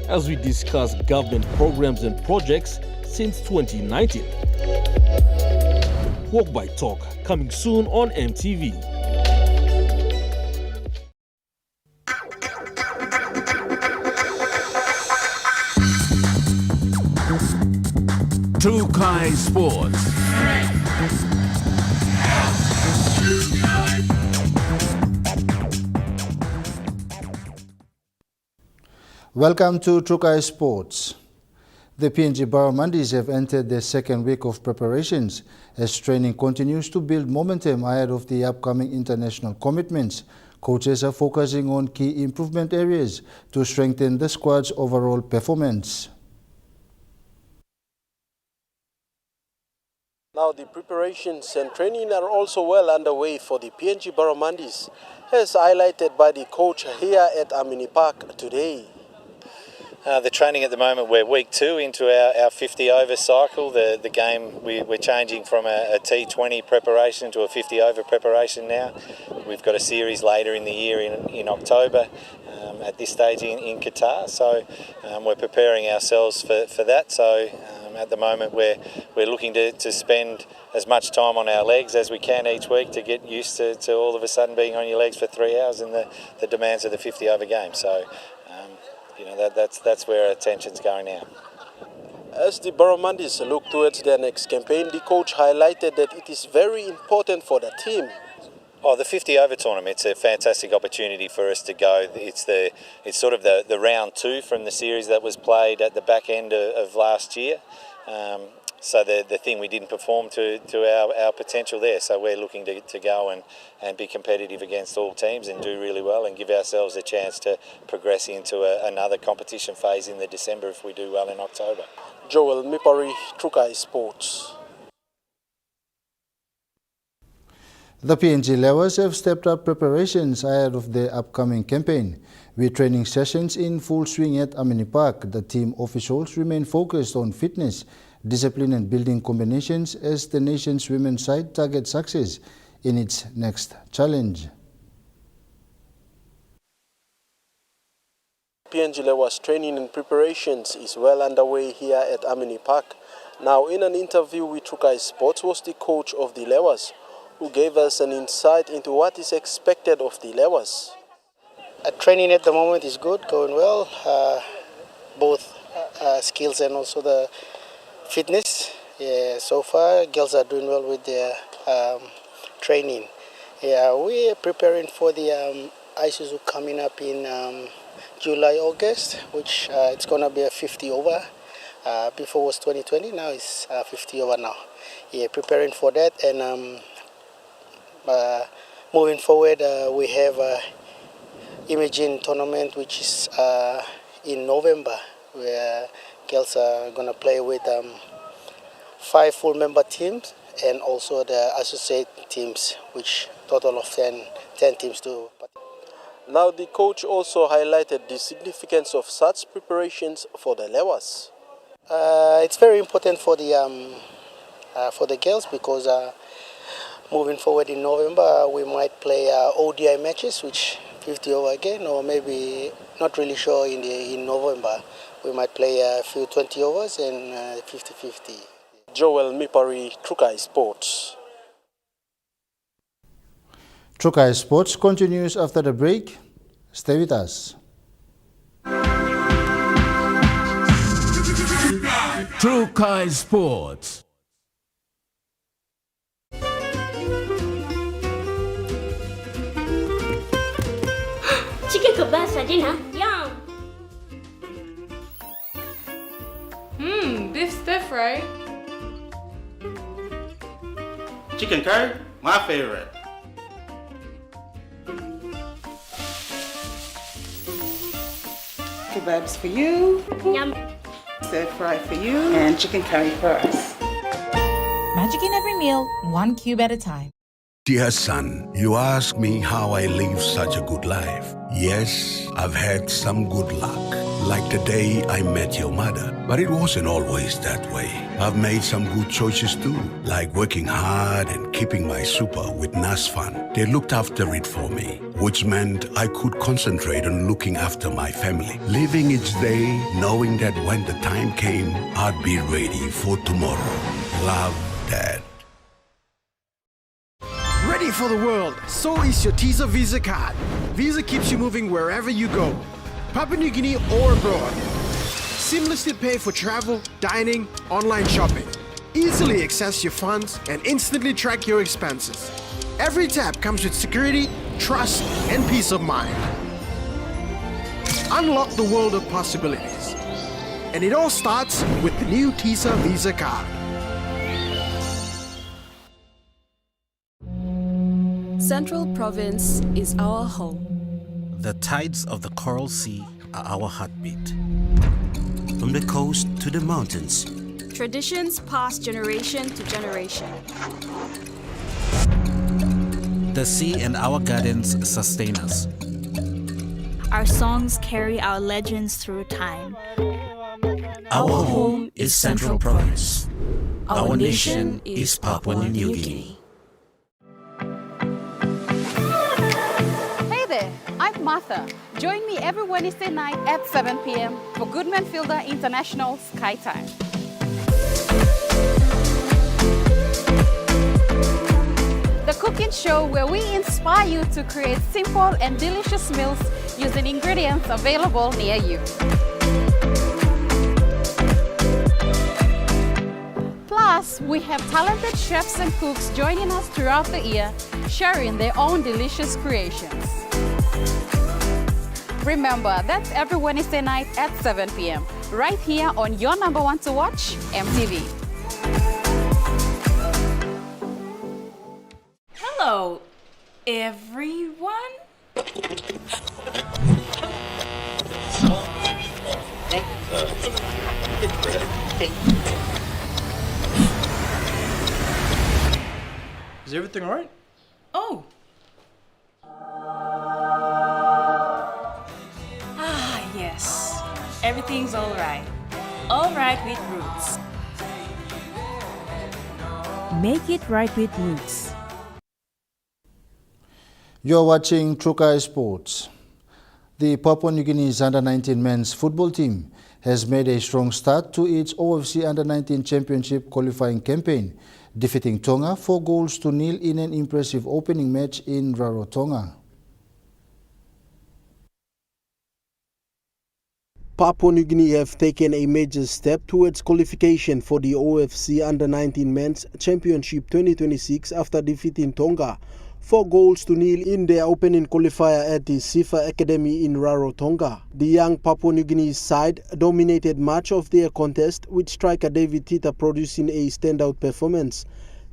as we discuss government programs and projects since 2019. Walk by Talk, coming soon on EMTV. Trukai Sports. Welcome to Trukai Sports. The PNG Barramundis have entered their second week of preparations as training continues to build momentum ahead of the upcoming international commitments. Coaches are focusing on key improvement areas to strengthen the squad's overall performance. Now the preparations and training are also well underway for the PNG Barramundis, as highlighted by the coach here at Amini Park today. The training at the moment, we're week 2 into our 50 over cycle. The game, we're changing from a T20 preparation to a 50 over preparation now. We've got a series later in the year in October at this stage in Qatar, so we're preparing ourselves for that. So at the moment we're looking to spend as much time on our legs as we can each week to get used to all of a sudden being on your legs for 3 hours and the demands of the 50 over game. So that's where our attention's going now. As the Barramundis look towards their next campaign, the coach highlighted that it is very important for the team. Oh, the 50 over tournament, it's a fantastic opportunity for us to go. It's sort of the round 2 from the series that was played at the back end of last year. So the thing we didn't perform to our potential there. So we're looking to go and be competitive against all teams and do really well and give ourselves a chance to progress into another competition phase in the December if we do well in October. Joel Mipari, Trukai Sports. The PNG Levers have stepped up preparations ahead of the upcoming campaign. With training sessions in full swing at Amini Park, the team officials remain focused on fitness, discipline and building combinations as the nation's women's side targets success in its next challenge. PNG Levers training and preparations is well underway here at Amini Park. Now, in an interview with Trukai Sports was the coach of the Levers, who gave us an insight into what is expected of the Levers. Training at the moment is good, going well. Both skills and also the fitness. Yeah, so far girls are doing well with their training. Yeah, we are preparing for the Isuzu coming up in July, August, which it's gonna be a 50 over. Before was 2020, now it's 50 over now. Yeah, preparing for that, and moving forward, we have Imagine tournament, which is in November, where girls are gonna play with 5 full member teams and also the associate teams, which total of 10 teams to. Now the coach also highlighted the significance of such preparations for the Lewas. It's very important for the girls because moving forward in November we might play ODI matches, which 50 over again, or maybe not really sure in November. We might play a few 20 overs and 50-50. Joel Mipari, Trukai Sports. Trukai Sports continues after the break. Stay with us. Trukai Sports. Chicken kebab for dinner. Yum! Beef stir fry. Chicken curry, my favorite. Kebabs for you. Yum. Stir fry for you. And chicken curry for us. Magic in every meal, 1 cube at a time. Dear son, you ask me how I live such a good life. Yes, I've had some good luck, like the day I met your mother. But it wasn't always that way. I've made some good choices too, like working hard and keeping my super with NASFAN. They looked after it for me, which meant I could concentrate on looking after my family. Living each day, knowing that when the time came, I'd be ready for tomorrow. Love, Dad. Ready for the world, so is your TISA Visa card. Visa keeps you moving wherever you go, Papua New Guinea or abroad. Seamlessly pay for travel, dining, online shopping. Easily access your funds and instantly track your expenses. Every tap comes with security, trust, and peace of mind. Unlock the world of possibilities. And it all starts with the new TISA Visa card. Central Province is our home. The tides of the Coral Sea are our heartbeat. From the coast to the mountains, Traditions pass generation to generation. the sea and our gardens sustain us. Our songs carry our legends through time. Our home is Central Province. Our nation is Papua New Guinea. Hey there, I'm Martha. Join me every Wednesday night at 7 p.m. for Goodman Fielder International Sky Time. The cooking show where we inspire you to create simple and delicious meals using ingredients available near you. Plus, we have talented chefs and cooks joining us throughout the year, sharing their own delicious creations. Remember, that's every Wednesday night at 7 p.m. right here on your number one to watch, EMTV. Hello, everyone. Is everything all right? Oh. Ah, yes. Everything's all right. All right with Roots. Make it right with Roots. You're watching Trukai Sports. The Papua New Guinea's Under-19 men's football team has made a strong start to its OFC Under-19 Championship qualifying campaign, defeating Tonga 4-0 in an impressive opening match in Rarotonga. Papua New Guinea have taken a major step towards qualification for the OFC Under-19 Men's Championship 2026 after defeating Tonga 4-0 in their opening qualifier at the Sifa Academy in Rarotonga. The young Papua New Guinea side dominated much of their contest, with striker David Tita producing a standout performance.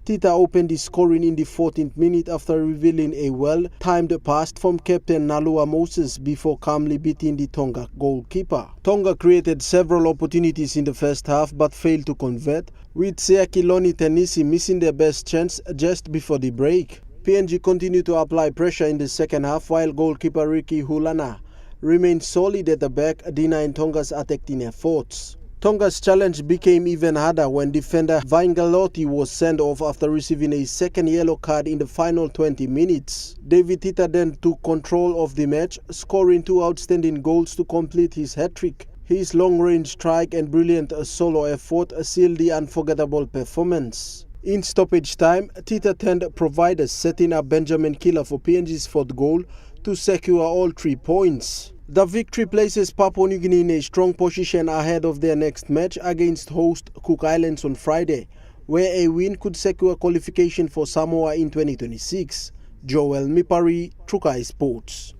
Tita opened the scoring in the 14th minute after revealing a well-timed pass from captain Nalua Moses before calmly beating the Tonga goalkeeper. Tonga created several opportunities in the first half but failed to convert, with Seaki Loni Tenisi missing their best chance just before the break. PNG continued to apply pressure in the second half while goalkeeper Ricky Hulana remained solid at the back, denying Tonga's attacking efforts. Tonga's challenge became even harder when defender Vaingalotti was sent off after receiving a second yellow card in the final 20 minutes. David Tita then took control of the match, scoring 2 outstanding goals to complete his hat-trick. His long-range strike and brilliant solo effort sealed the unforgettable performance. In stoppage time, Tita turned providers, setting up Benjamin Killer for PNG's 4th goal to secure all 3 points. The victory places Papua New Guinea in a strong position ahead of their next match against host Cook Islands on Friday, where a win could secure qualification for Samoa in 2026. Joel Mipari, Trukai Sports.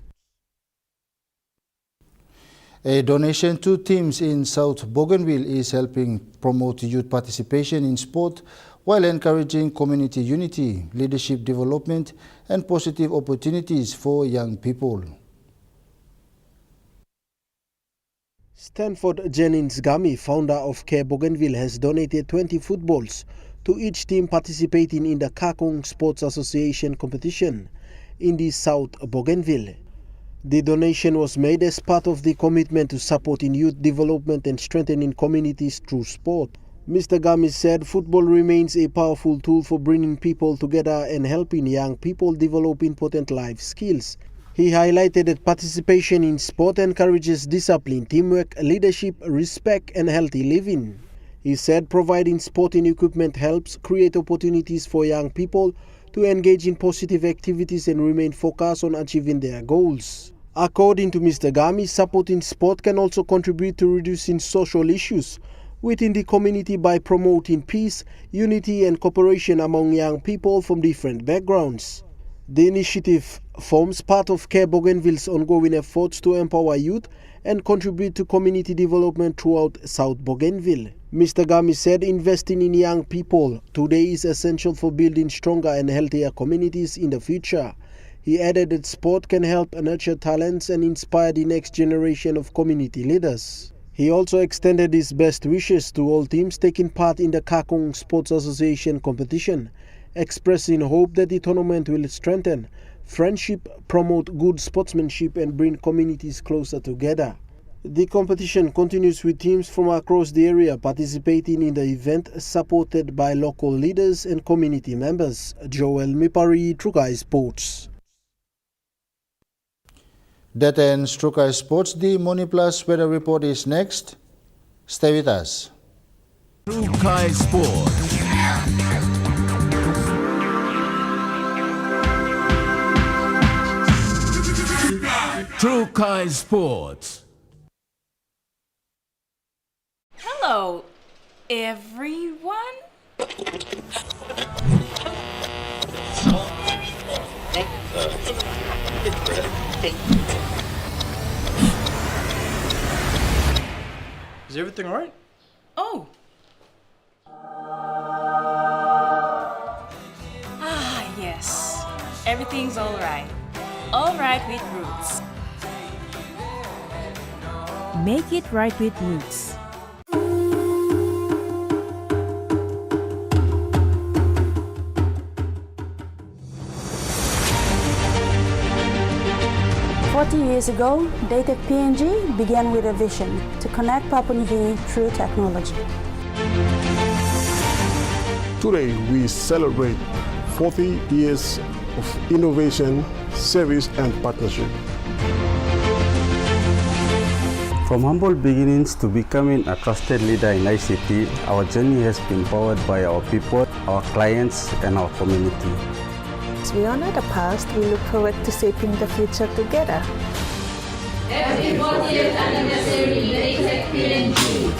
A donation to teams in South Bougainville is helping promote youth participation in sport while encouraging community unity, leadership development, and positive opportunities for young people. Stanford Jennings Gami, founder of Care Bougainville, has donated 20 footballs to each team participating in the Kakong Sports Association competition in the South Bougainville. The donation was made as part of the commitment to supporting youth development and strengthening communities through sport. Mr. Gami said football remains a powerful tool for bringing people together and helping young people develop important life skills. He highlighted that participation in sport encourages discipline, teamwork, leadership, respect, and healthy living. He said providing sporting equipment helps create opportunities for young people to engage in positive activities and remain focused on achieving their goals. According to Mr. Gami, supporting sport can also contribute to reducing social issues within the community by promoting peace, unity, and cooperation among young people from different backgrounds. The initiative forms part of Care Bougainville's ongoing efforts to empower youth and contribute to community development throughout South Bougainville. Mr. Gami said investing in young people today is essential for building stronger and healthier communities in the future. He added that sport can help nurture talents and inspire the next generation of community leaders. He also extended his best wishes to all teams taking part in the Kakong Sports Association competition, expressing hope that the tournament will strengthen friendship, promote good sportsmanship, and bring communities closer together. The competition continues with teams from across the area participating in the event, supported by local leaders and community members. Joel Mipari, Trukai Sports. That ends Trukai Sports. The Money Plus weather report is next. Stay with us. Trukai Sports. Trukai Sports. Hello, everyone. Is everything all right? Oh. Ah, yes. Everything's all right. All right with Roots. Make it right with Roots. Years ago, Dated PNG began with a vision to connect Papua New Guinea through technology. Today, we celebrate 40 years of innovation, service, and partnership. From humble beginnings to becoming a trusted leader in ICT, our journey has been powered by our people, our clients, and our community. As we honor the past, we look forward to shaping the future together. Happy 40th anniversary, Daitech PNG.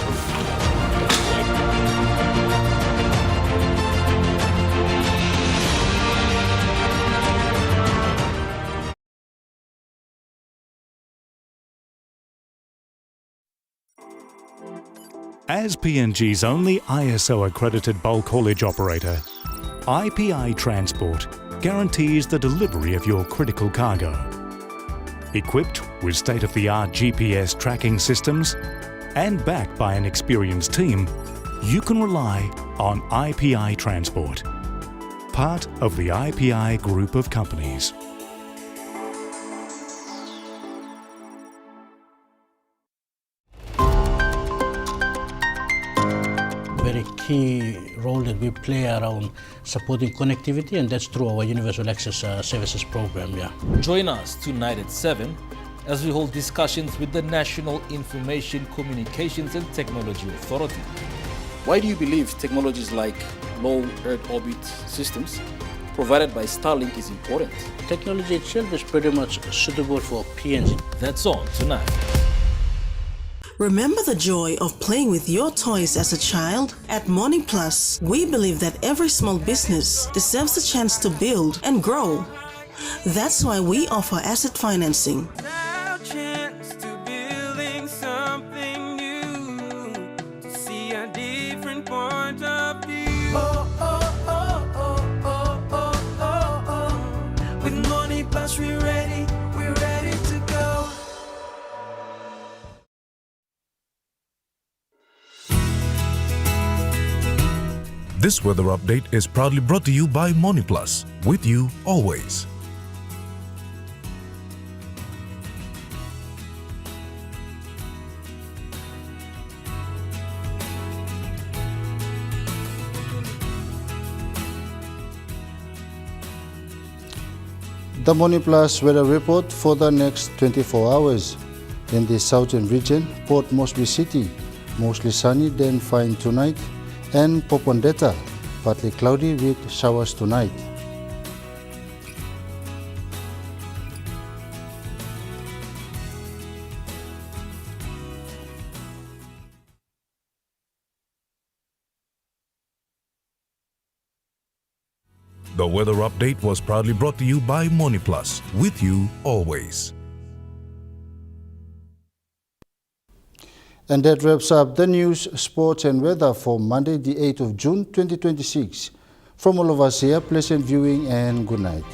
As PNG's only ISO-accredited bulk haulage operator, IPI Transport guarantees the delivery of your critical cargo. Equipped with state-of-the-art GPS tracking systems and backed by an experienced team, you can rely on IPI Transport, part of the IPI group of companies. Very key role that we play around supporting connectivity, and that's through our Universal Access Services program. Join us tonight at 7 as we hold discussions with the National Information Communications and Technology Authority. Why do you believe technologies like low Earth orbit systems provided by Starlink is important? Technology itself is pretty much suitable for PNG. That's on tonight. Remember the joy of playing with your toys as a child? At Morning Plus, we believe that every small business deserves a chance to build and grow. That's why we offer asset financing. With Morning Plus, we're ready to go. This weather update is proudly brought to you by MoneyPlus, with you always. The MoneyPlus weather report for the next 24 hours. In the southern region, Port Moresby City, mostly sunny then fine tonight, and Popondetta, partly cloudy with showers tonight. The weather update was proudly brought to you by MoneyPlus, with you always. And that wraps up the news, sports and weather for Monday, the 8th of June, 2026. From all of us here, pleasant viewing and good night.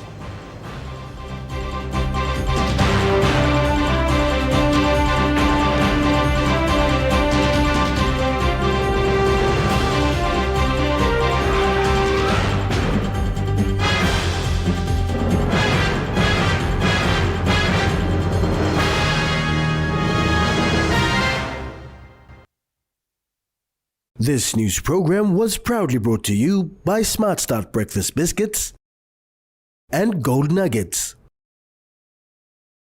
This news program was proudly brought to you by Smart Start Breakfast Biscuits and Gold Nuggets.